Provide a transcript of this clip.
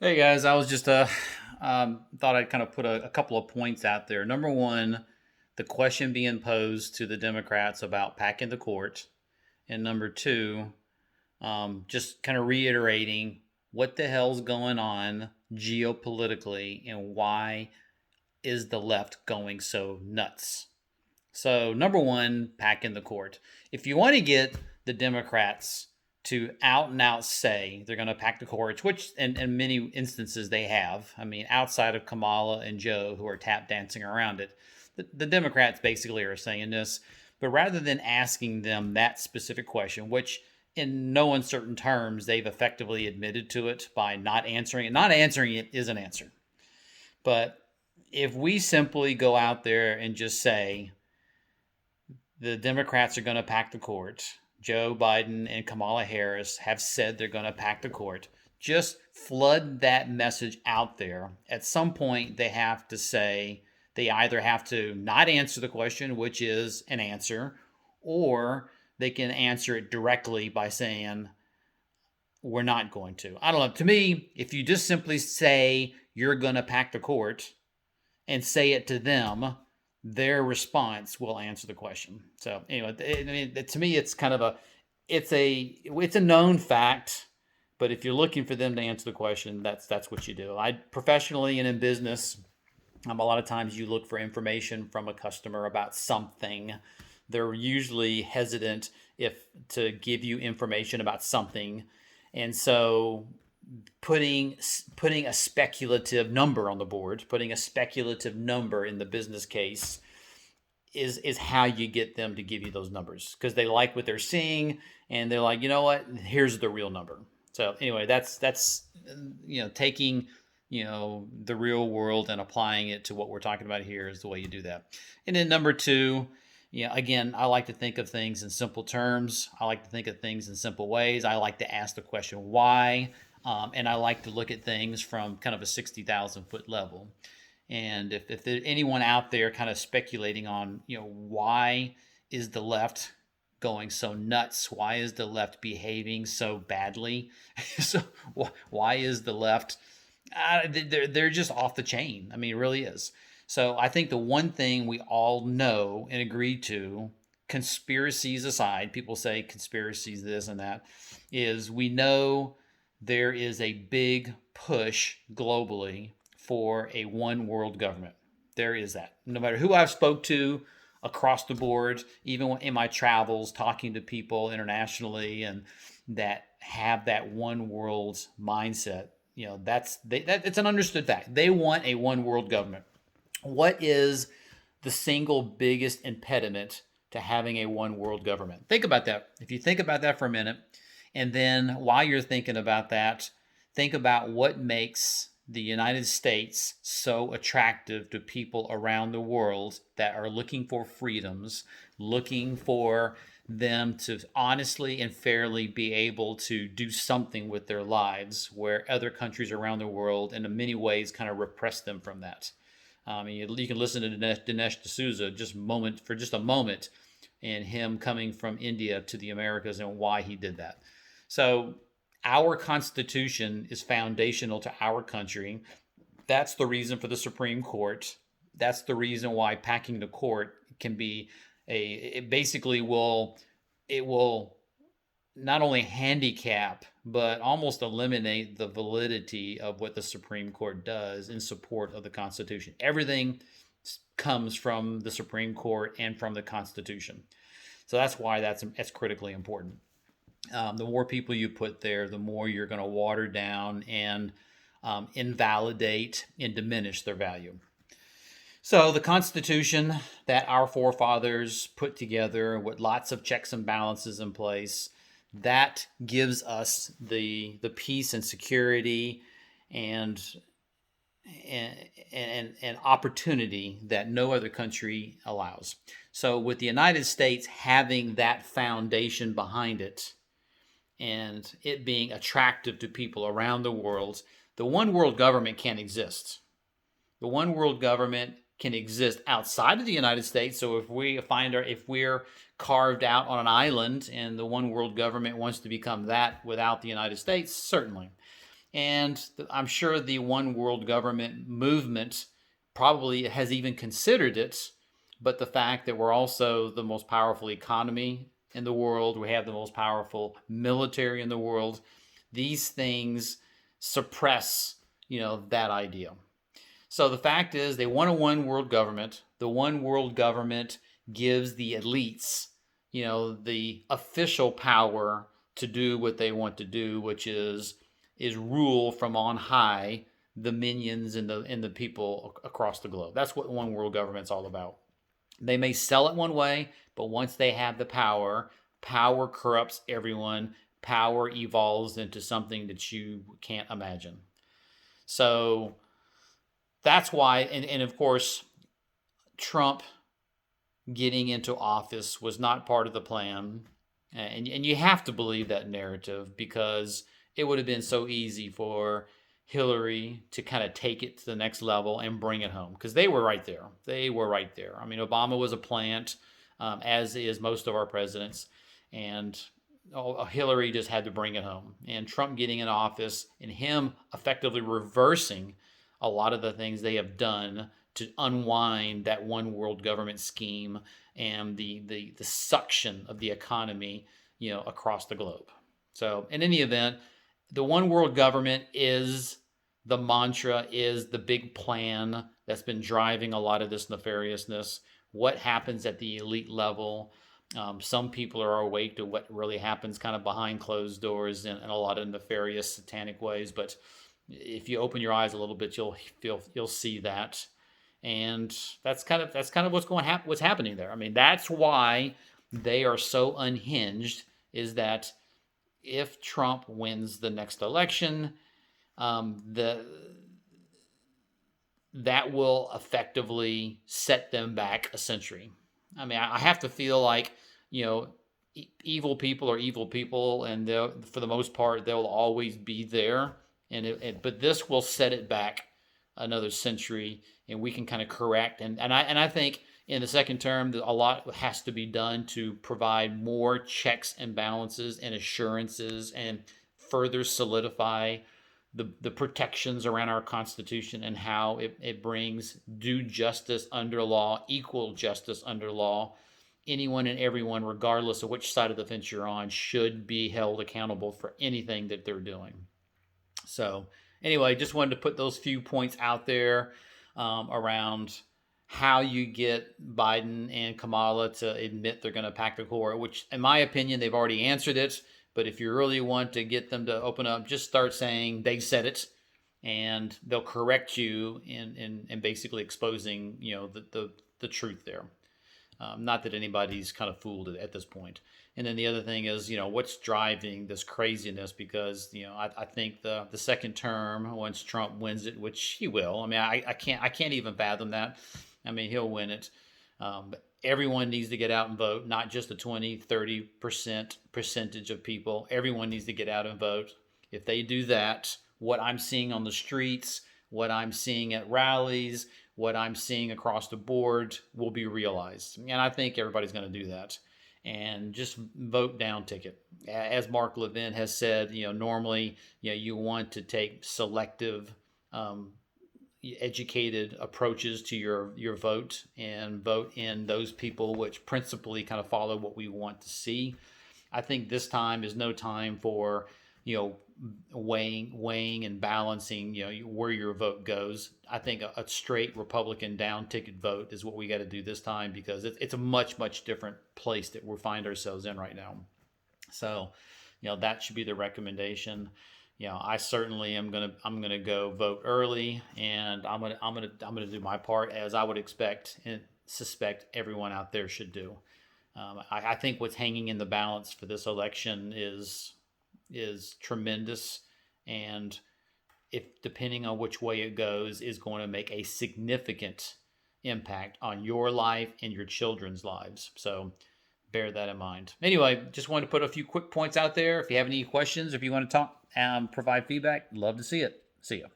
Hey guys, I was just thought I'd kind of put a couple of points out there. Number one, the question being posed to the Democrats about packing the court, and number two, just kind of reiterating what the hell's going on geopolitically and why is the left going so nuts. So, number one, pack in the court. If you want to get the Democrats to out and out say they're going to pack the courts, which in many instances they have. I mean, outside of Kamala and Joe, who are tap dancing around it, the Democrats basically are saying this. But rather than asking them that specific question, which in no uncertain terms they've effectively admitted to it by not answering it is an answer. But if we simply go out there and just say, the Democrats are going to pack the court. Joe Biden and Kamala Harris have said they're going to pack the court. Just flood that message out there. At some point, they have to say they either have to not answer the question, which is an answer, or they can answer it directly by saying, we're not going to. I don't know. To me, if you just simply say you're going to pack the court and say it to them, their response will answer the question. So anyway, to me, it's kind of it's a known fact. But if you're looking for them to answer the question, that's what you do. I professionally and in business, a lot of times you look for information from a customer about something. They're usually hesitant if to give you information about something, and so putting a speculative number on the board, putting a speculative number in the business case is how you get them to give you those numbers, because they like what they're seeing and they're like, you know what, here's the real number. So anyway, that's taking the real world and applying it to what we're talking about here is the way you do that. And then number two, again, I like to think of things in simple terms. I like to think of things in simple ways. I like to ask the question why. And I like to look at things from kind of a 60,000 foot level. And if there's anyone out there kind of speculating on, why is the left going so nuts? Why is the left behaving so badly? So why is the left? They're just off the chain. I mean, it really is. So I think the one thing we all know and agree to, conspiracies aside, people say conspiracies this and that, is we know there is a big push globally for a one world government. There is that. No matter who I've spoke to across the board, even in my travels, talking to people internationally and that have that one world mindset, it's an understood fact. They want a one world government. What is the single biggest impediment to having a one world government? Think about that. If you think about that for a minute, and then while you're thinking about that, think about what makes the United States so attractive to people around the world that are looking for freedoms, looking for them to honestly and fairly be able to do something with their lives, where other countries around the world, and in many ways, kind of repress them from that. You can listen to Dinesh D'Souza for just a moment, and him coming from India to the Americas and why he did that. So our Constitution is foundational to our country. That's the reason for the Supreme Court. That's the reason why packing the court can be it will not only handicap, but almost eliminate the validity of what the Supreme Court does in support of the Constitution. Everything comes from the Supreme Court and from the Constitution. So that's why that's critically important. The more people you put there, the more you're going to water down and invalidate and diminish their value. So the Constitution that our forefathers put together with lots of checks and balances in place, that gives us the peace and security and opportunity that no other country allows. So with the United States having that foundation behind it, and it being attractive to people around the world, the one world government can't exist. The one world government can exist outside of the United States. So if we're carved out on an island and the one world government wants to become that without the United States, certainly. And I'm sure the one world government movement probably has even considered it. But the fact that we're also the most powerful economy in the world, we have the most powerful military in the world, these things suppress, that idea. So the fact is, they want a one world government. The one world government gives the elites, the official power to do what they want to do, which is rule from on high the minions and the people across the globe. That's what one world government's all about. They may sell it one way, but once they have the power, power corrupts everyone. Power evolves into something that you can't imagine. So that's why, and of course, Trump getting into office was not part of the plan. And you have to believe that narrative, because it would have been so easy for Hillary to kind of take it to the next level and bring it home, because they were right there. They were right there. I mean, Obama was a plant, as is most of our presidents. And Hillary just had to bring it home. And Trump getting in office and him effectively reversing a lot of the things they have done to unwind that one world government scheme and the suction of the economy, across the globe. So in any event, the one world government is the mantra, is the big plan that's been driving a lot of this nefariousness. What happens at the elite level? Some people are awake to what really happens kind of behind closed doors in a lot of nefarious, satanic ways. But if you open your eyes a little bit, you'll see that, and that's kind of what's happening there. I mean, that's why they are so unhinged. Is that if Trump wins the next election, that will effectively set them back a century. I mean, I have to feel like, evil people are evil people, and for the most part, they'll always be there. But this will set it back another century, and we can kind of correct. And I think in the second term, a lot has to be done to provide more checks and balances and assurances, and further solidify the protections around our Constitution, and how it brings due justice under law, equal justice under law. Anyone and everyone, regardless of which side of the fence you're on, should be held accountable for anything that they're doing. So anyway, just wanted to put those few points out there around how you get Biden and Kamala to admit they're going to pack the core, which in my opinion, they've already answered it. But if you really want to get them to open up, just start saying they said it, and they'll correct you in basically exposing, the truth there. Not that anybody's kind of fooled at this point. And then the other thing is, what's driving this craziness? Because, I think the second term, once Trump wins it, which he will, I mean, I can't even fathom that. I mean, he'll win it. But everyone needs to get out and vote, not just the 20-30% percentage of people. Everyone needs to get out and vote. If they do that, what I'm seeing on the streets, what I'm seeing at rallies, what I'm seeing across the board will be realized. And I think everybody's going to do that. And just vote down ticket. As Mark Levin has said, normally, you want to take selective, educated approaches to your vote, and vote in those people which principally kind of follow what we want to see. I think this time is no time for, weighing and balancing, where your vote goes. I think a straight Republican down ticket vote is what we got to do this time, because it's a much, much different place that we find ourselves in right now. So, that should be the recommendation. I certainly I'm gonna go vote early, and I'm gonna do my part, as I would expect and suspect everyone out there should do. I think what's hanging in the balance for this election is tremendous, and if depending on which way it goes, is going to make a significant impact on your life and your children's lives. So bear that in mind. Anyway, just wanted to put a few quick points out there. If you have any questions, if you want to talk, provide feedback, love to see it. See ya.